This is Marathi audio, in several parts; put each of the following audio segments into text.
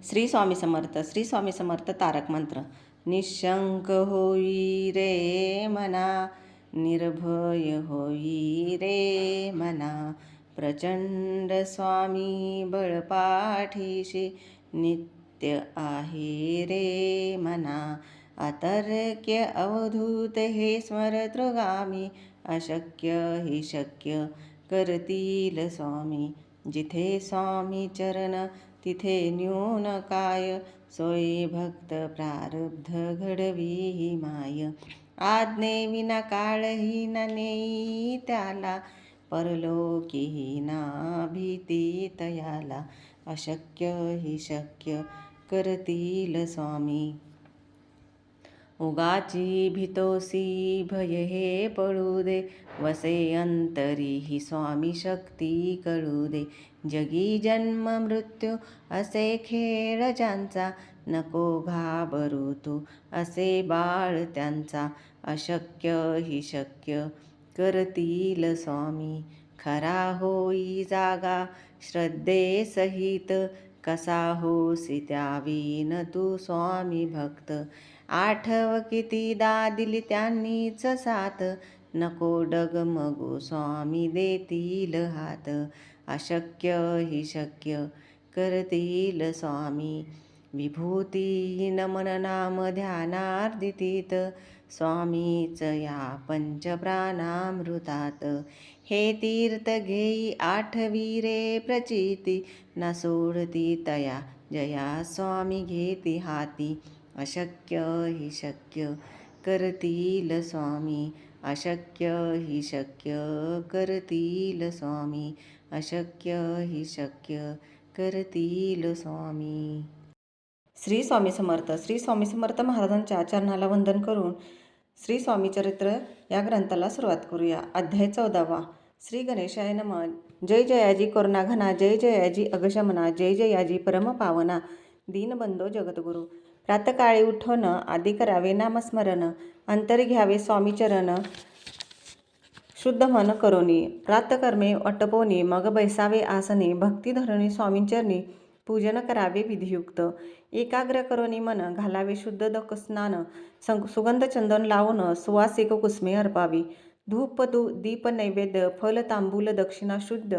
श्री स्वामी समर्थ. श्री स्वामी समर्थ तारक मंत्र. निशंक होई रे मना, निर्भय होई रे मना, प्रचंड स्वामी बळपाठीशी नित्य आहे रे मना. अतर्क्य अवधूत हे स्मरतृगामी, अशक्य हि शक्य करतील स्वामी. जिथे स्वामी चरण तिथे न्यून काय, सोयी भक्त प्रारब्ध घडवी ही माय. आज्ञे विना काळही न नेई त्याला, परलोकीही ना भीती तयाला. अशक्य हि शक्य करतील स्वामी. उगाची भीतोसी भय हे पळू दे, वसे अंतरी ही स्वामी शक्ती कळू दे. जगी जन्म मृत्यू असे खेळ ज्यांचा, नको घाबरू तू असे बाळ त्यांचा. अशक्य हि शक्य करतील स्वामी. खरा होई जागा श्रद्धेसहित, कसा होसी त्यावीन तू स्वामी भक्त. आठव कितीदा दिली त्यांनीच साथ, नको डगमगू स्वामी देतील हात. अशक्य हि शक्य करतील स्वामी. विभूती नमन नाम ध्यानार्दितीत, स्वामीच या पंचप्राणामृतात. हे तीर्थ घेई आठवी रे प्रचिती, न सोडती तया जया स्वामी घेती हाती. अशक्य हि शक्य करतील स्वामी. अशक्य हि शक्य करतील स्वामी. अशक्य हि शक्य करतील स्वामी. श्री स्वामी समर्थ. श्री स्वामी समर्थ महाराजांच्या चरणाला वंदन करून श्री स्वामी चरित्र या ग्रंथाला सुरुवात करूया. अध्याय 14वा. श्री गणेशाय नमः. जय जयाजी करुणाघना, जय जयाजी अगशमना, जय जयाजी परमपावना, दीनबंधो जगद्गुरु. प्रातकाळी उठून आधी करावे नामस्मरण, अंतरी घ्यावे स्वामी चरण शुद्ध मन करोनी. प्रातकर्मे अटपोनी, मग बैसावे आसनी, भक्ती धरुनी स्वामींचरणी पूजन करावे विधियुक्त. एकाग्र करोनी मन, घालावे शुद्ध दक स्नान, सुगंध चंदन लावून सुवासिक कुसमे अर्पावी. धूप दीप नैवेद्य फल तांबूल दक्षिणा शुद्ध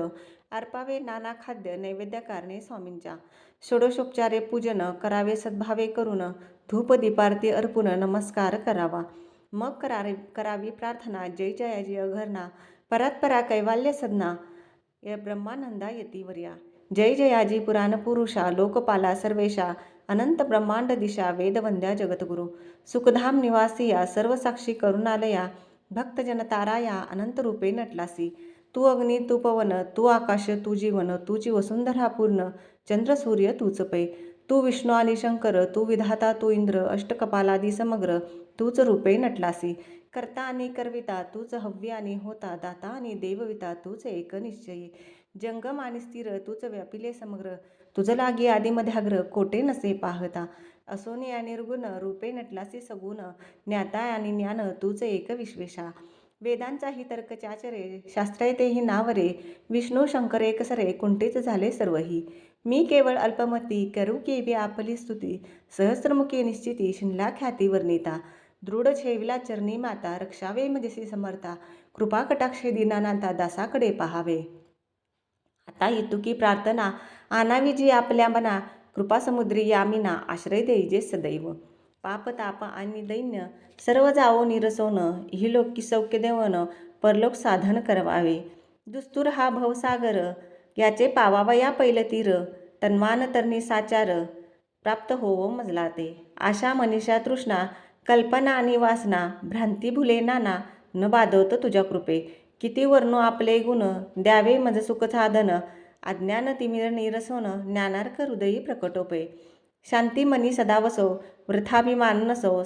अर्पावे. नाना खाद्य नैवेद्य कारणे स्वामींच्या. षोडशोपचारे पूजन करावे सद्भावे करून, धूप दीपारती अर्पून नमस्कार करावा. मग करावी प्रार्थना. जय जयाजी अघरना, परात्परा कैवाल्य सदना, ब्रह्मानंदा यतीवर्या. जय जयाजी पुराण पुरुषा, लोकपाला सर्वेशा, अनंत ब्रह्मांड दिशा, वेदवंद्या जगद्गुरु. सुखधाम निवासिया, सर्वसाक्षी करुणालया, भक्तजन ताराया, अनंत रूपे नटलासी. तू अग्नी तू पवन तू आकाश तू जीवन, तुझी वसुंधरा पूर्ण, चंद्र सूर्य तूच पै. तू विष्णू आणि शंकर, तू विधाता तू इंद्र, अष्टकपालादी समग्र, तूच रूपे नटलासी. कर्ता आणि करविता तूच, हव्य आणि होता, दाता आणि देवविता तूच एक निश्चयी. जंगम आणि स्थिर तूच, व्यापिले समग्र, तुझ लागी आदिमध्याग्र, कोटे नसे पाहता. असोनी आणि निर्गुण रूपे नटलासी सगुण, ज्ञाता आणि ज्ञान तूच एक विश्वेशा. वेदांचाही तर्क चाचरे, शास्त्रयतेही नावरे, विष्णू शंकर एकसरे, कुंठीच झाले सर्वही. मी केवळ अल्पमती, करू केवी आपली स्तुती, सहस्रमुखी निश्चिती, शिनला ख्याती वर्णिता. दृढ छेविला चरणी माता, रक्षावे मजसी समर्था, कृपा कटाक्षे दीनानाथा, दासाकडे पहावे. आता इतुकी प्रार्थना, आणावी जी आपल्या मना, कृपा समुद्री यामिना, आश्रय देईजे सदैव. पाप ताप आणि दैन्य सर्व जावो निरसोन, इहलोकी सौख्य देवन, परलोक साधन करवावे. दुस्तूर हा भवसागर, याचे पावावया पैल तीर, तन्मान तरणी साचार, प्राप्त होवो मजला ते. आशा मनीषा तृष्णा, कल्पना आणि वासना, भ्रांती भुले नाना, न बाधवत तुझ्या कृपे. किती वर्णो आपले गुण, द्यावे मज सुख साधन, अज्ञान तिमिर निरसोन, ज्ञानार्क हृदयी प्रकटोपे. शांती मनी सदा वसो, वृथाभिमान नसो,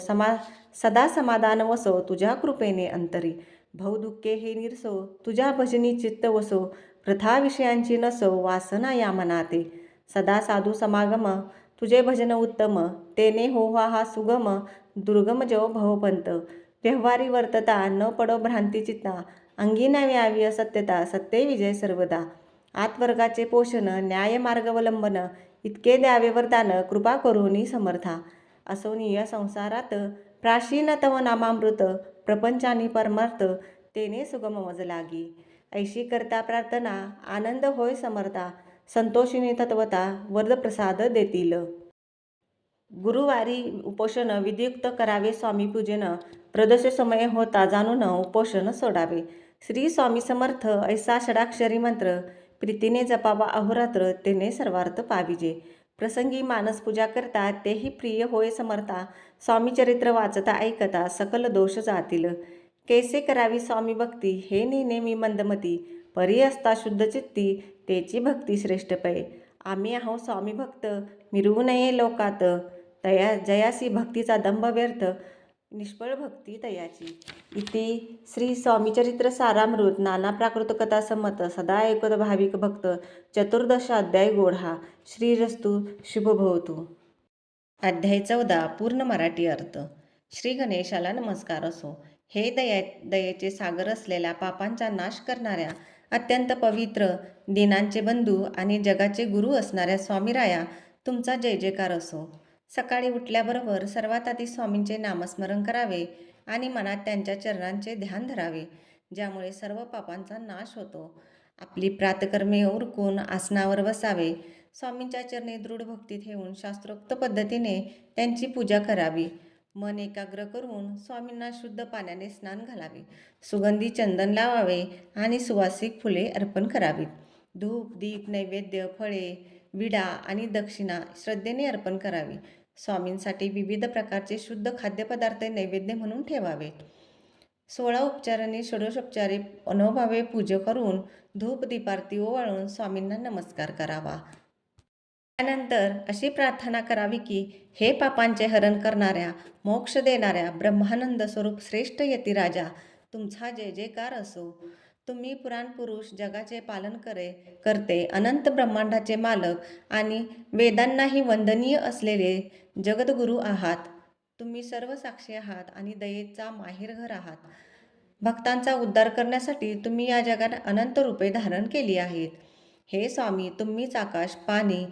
सदा समाधान वसो, तुझ्या कृपेने अंतरी. भवदुःखे हे निरसो, तुझ्या भजनी चित्त वसो, वृथा विषयांची नसो, वासना या मनाते. सदा साधू समागम, तुझे भजन उत्तम, तेने होवा हा सुगम, दुर्गम जो भवपंत. व्यवहारी वर्तता, न पडो भ्रांती चित्ता, अंगी न यावी असत्यता, सत्ये विजय सर्वदा. आत्वर्गाचे पोषण, न्याय मार्गवलंबन, इतके द्यावे वरदान कृपा करुणी समर्था. असोनी या संसारात प्राचीन तव नामामृत, प्रपंचानी परमार्थ तेने सुगम मज लागी. ऐशी करता प्रार्थना आनंद होय समर्था, संतोषिनी तत्वता वरद प्रसाद देतील. गुरुवारी उपोषण विधियुक्त करावे स्वामी पूजन, प्रदोष समय होता जाणून उपोषण सोडावे. श्री स्वामी समर्थ ऐसा षडाक्षरी मंत्र, प्रीतीने जपावा अहोरात्र तेने सर्वार्थ पाविजे. प्रसंगी मानस पूजा करता तेही प्रिय होय समर्था, स्वामी चरित्र वाचता ऐकता सकल दोष जातील. कैसे करावी स्वामी भक्ती हे नेहमी मंदमती, परी असता शुद्ध चित्ती तेची भक्ती श्रेष्ठ पै. आम्ही आहो स्वामी भक्त मिरवू नये लोकात, जयासी भक्तीचा दंभ व्यर्थ निष्फळ भक्ती तयाची. इति श्री स्वामीचरित्र सारामृत नाना प्राकृत कथा संमत सदा ऐकत भाविक भक्त चतुर्दश अध्याय गोढा. श्रीरस्तु शुभभवतु. अध्याय 14 पूर्ण मराठी अर्थ. श्री गणेशाला नमस्कार असो. हे दयेचे सागर असलेल्या पापांचा नाश करणाऱ्या अत्यंत पवित्र दिनांचे बंधू आणि जगाचे गुरु असणाऱ्या स्वामीराया तुमचा जय जयकार असो. सकाळी उठल्याबरोबर सर्वात आधी स्वामींचे नामस्मरण करावे आणि मनात त्यांच्या चरणांचे ध्यान धरावे, ज्यामुळे सर्व पापांचा नाश होतो. आपली प्रातकर्मे उरकून आसनावर बसावे. स्वामींच्या चरणी दृढ भक्ती ठेवून शास्त्रोक्त पद्धतीने त्यांची पूजा करावी. मन एकाग्र करून स्वामींना शुद्ध पाण्याने स्नान घालावे. सुगंधी चंदन लावावे आणि सुवासिक फुले अर्पण करावीत. धूप दीप नैवेद्य फळे विडा आणि दक्षिणा श्रद्धेने अर्पण करावी. स्वामींसाठी विविध प्रकारचे शुद्ध खाद्यपदार्थ नैवेद्य म्हणून ठेवावेत. 16 उपचारांनी षोडशोपचारे मनोभावे पूजा करून धूप दीपारती ओवाळून स्वामींना नमस्कार करावा. त्यानंतर अशी प्रार्थना करावी की, हे पापांचे हरण करणाऱ्या मोक्ष देणाऱ्या ब्रह्मानंद स्वरूप श्रेष्ठ यतिराजा तुमचा जय जयकार असो. तुम्ही पुराण पुरुष जगाचे पालन करते अनंत ब्रह्मांडाचे मालक आणि वेदांनाही वंदनीय असलेले जगद्गुरू आहात. तुम्ही सर्व साक्षी आहात आणि दयेचा माहेरघर आहात. भक्तांचा उद्धार करण्यासाठी तुम्ही या जगात अनंत रूपे धारण केली आहेत. हे स्वामी तुम्हीच आकाश पाणी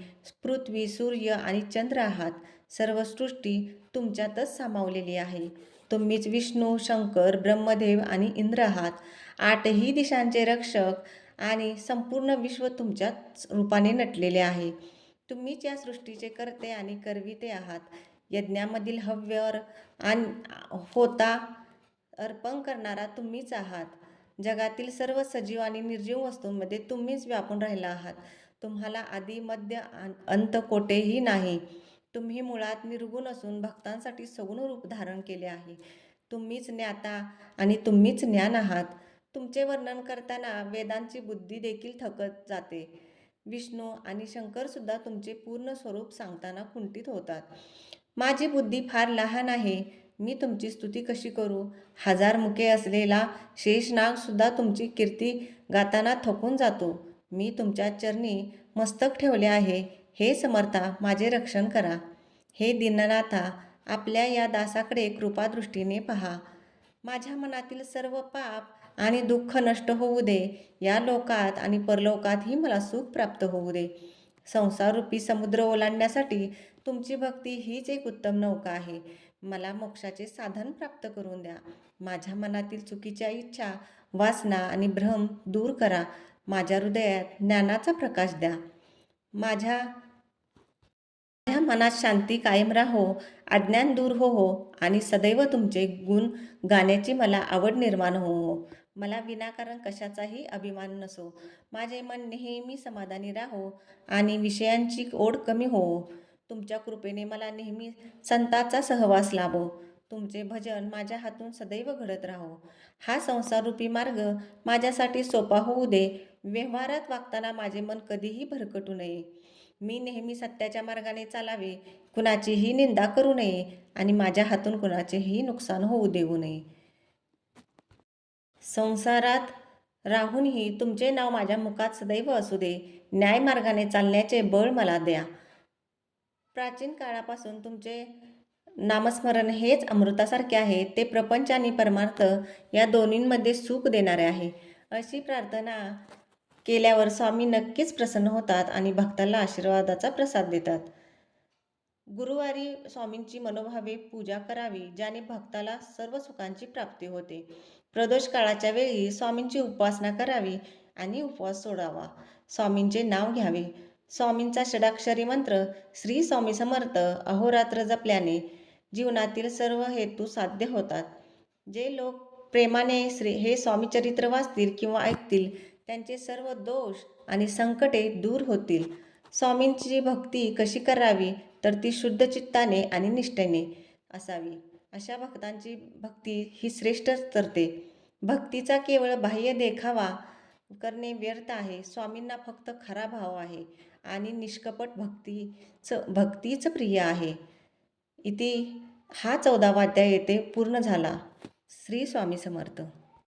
पृथ्वी सूर्य आणि चंद्र आहात. सर्व सृष्टी तुमच्यातच सामावलेली आहे. तुम्हीच विष्णू शंकर ब्रह्मदेव आणि इंद्र आहात. 8ही दिशांचे रक्षक आणि संपूर्ण विश्व तुमच्याच रूपाने नटलेले आहे. तुम्हीच या सृष्टीचे करते आणि करविते आहात. यज्ञामधील हव्यर आणि होता अर्पण करणारा तुम्हीच आहात. जगातील सर्व सजीव आणि निर्जीव वस्तूंमध्ये तुम्हीच व्यापून राहिला आहात. तुम्हाला आदी मध्य अंत कोठेही नाही. तुम्ही मुळात निर्गुण असून भक्तांसाठी सगुण रूप धारण केले आहे. तुम्हीच ज्ञाता आणि तुम्हीच ज्ञान आहात. तुमचे वर्णन करताना वेदांची बुद्धी देखील थकत जाते. विष्णू आणि शंकर सुद्धा तुमचे पूर्ण स्वरूप सांगताना कुंठित होतात. माझी बुद्धी फार लहान आहे. मी तुमची स्तुती कशी करू? 1000 मुखे असलेला शेषनाग सुद्धा तुमची कीर्ती गाताना थकून जातो. मी तुमच्या चरणी मस्तक ठेवले आहे. हे समर्था माझे रक्षण करा. हे दीननाथा आपल्या या दासाकडे कृपादृष्टीने पहा. माझ्या मनातील सर्व पाप आणि दुःख नष्ट होऊ दे. या लोकात आणि परलोकातही मला सुख प्राप्त होऊ दे. संसाररूपी समुद्र ओलांडण्यासाठी तुमची भक्ती हीच एक उत्तम नौका आहे. मला मोक्षाचे साधन प्राप्त करून द्या. माझ्या मनातील चुकीच्या इच्छा वासना आणि भ्रम दूर करा. माझ्या हृदयात ज्ञानाचा प्रकाश द्या. माझ्या मनात शांती कायम राहो. अज्ञान दूर हो आणि सदैव तुमचे गुण गाण्याची मला आवड निर्माण हो. मला विनाकारण कशाचाही अभिमान नसो. माझे मन नेहमी समाधानी राहो आणि विषयांची ओढ कमी हो. तुमच्या कृपेने मला नेहमी संतांचा सहवास लाभो. तुमचे भजन माझ्या हातून सदैव घडत राहो. हा संसाररूपी मार्ग माझ्यासाठी सोपा होऊ दे. व्यवहारात वागताना माझे मन कधीही भरकटू नये. मी नेहमी सत्याच्या मार्गाने चालावे. कुणाचीही निंदा करू नये आणि माझ्या हातून कुणाचेही नुकसान होऊ देऊ नये. संसारात राहूनही तुमचे नाव माझ्या मुखात सदैव असू दे. न्याय मार्गाने चालण्याचे बळ मला द्या. प्राचीन काळापासून तुमचे नामस्मरण हेच अमृतासारखे आहे. ते प्रपंच आणि परमार्थ या दोन्हींमध्ये सुख देणारे आहे. अशी प्रार्थना केल्यावर स्वामी नक्कीच प्रसन्न होतात आणि भक्ताला आशीर्वादाचा प्रसाद देतात. गुरुवारी स्वामींची मनोभावे पूजा करावी, ज्याने भक्ताला सर्व सुखांची प्राप्ती होते. प्रदोष काळाच्या वेळी स्वामींची उपासना करावी आणि उपवास सोडावा. स्वामींचे नाव घ्यावे. स्वामींचा षडाक्षरी मंत्र श्री स्वामी समर्थ अहोरात्र जपल्याने जीवनातील सर्व हेतू साध्य होतात. जे लोक प्रेमाने हे स्वामी चरित्र वाचतील किंवा ऐकतील, त्यांचे सर्व दोष आणि संकटे दूर होतील. स्वामींची भक्ती कशी करावी, तर ती शुद्ध चित्ताने आणि निष्ठेने असावी. अशा भक्तांची भक्ती ही श्रेष्ठ ठरते. भक्तीचा केवळ बाह्य देखावा करणे व्यर्थ आहे. स्वामींना फक्त खरा भाव आहे आणि निष्कपट भक्तीच प्रिय आहे. इथे हा 14वा अध्याय येथे पूर्ण झाला. श्री स्वामी समर्थ.